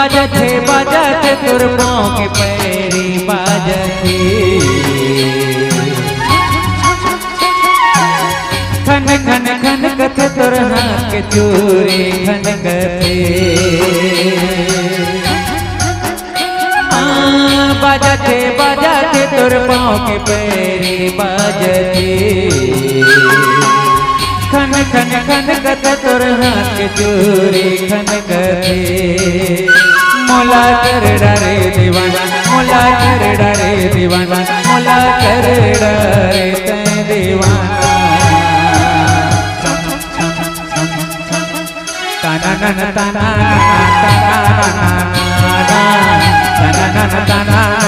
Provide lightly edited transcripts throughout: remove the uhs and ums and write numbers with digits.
बाजते बाजते तोर पाँव के पैरी बाजते खन खन खन कथे तोर हाथ के चूड़ी खन कथे बाजते बाजते तोर पाँव के पैरी बाजते खन खन खन कथे तोर हाथ के चूड़ी खन कथे मोला कर डरे दीवाना मोला कर डरे दीवाना मोला कर डरे तै दीवाना तना तना तना तना तना तना तना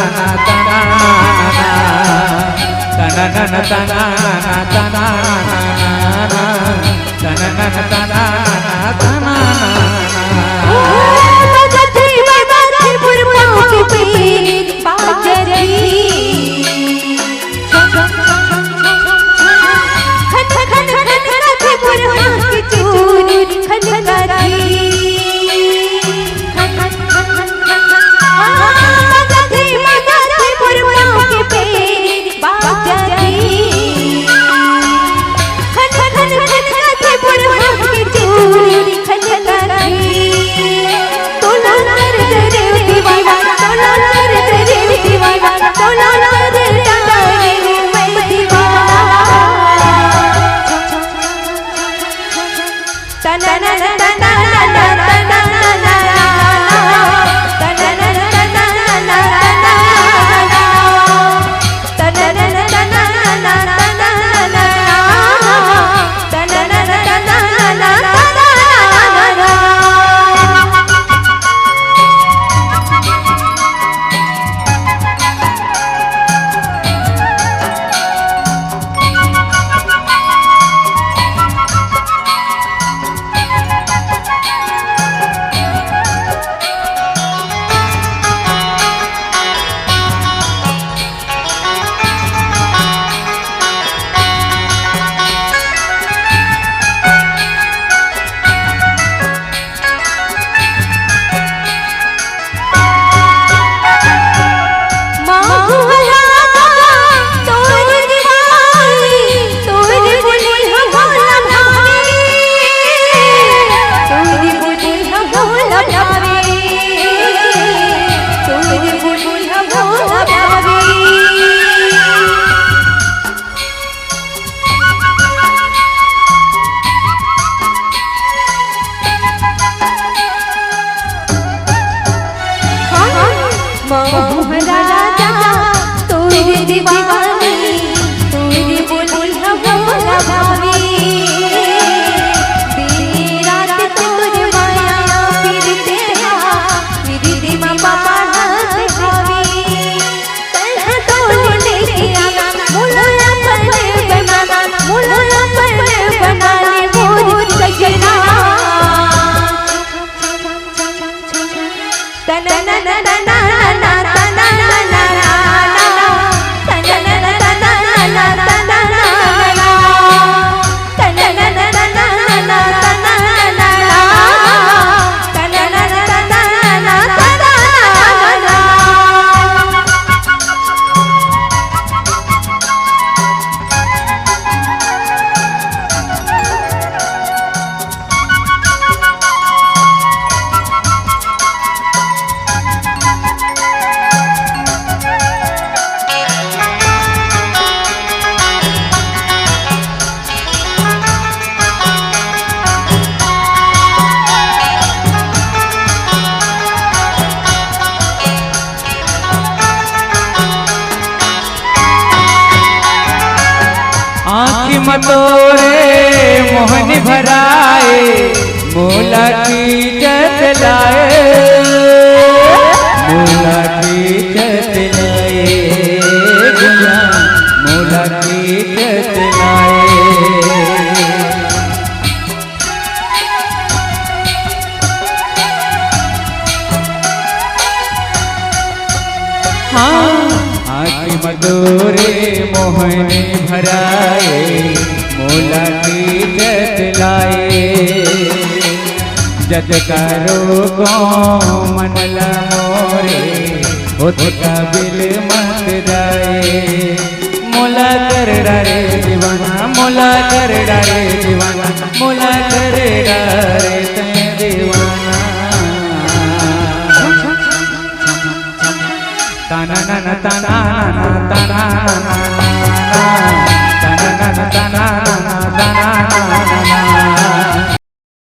मतोरे मोहन भराए मोला की जतलाए मोला की जतलाए गुया मोला की जतलाए आँखी मधुरे मोहन भराए मोला की जतलाए जत करो को मन मोरे उसका बिल मत जाए मोला कर डारे दीवाना मोला कर डारे दीवाना मोला कर डारे ते दीवाना ताना ना ताना ना ताना ना ताना ना ताना ना ताना ना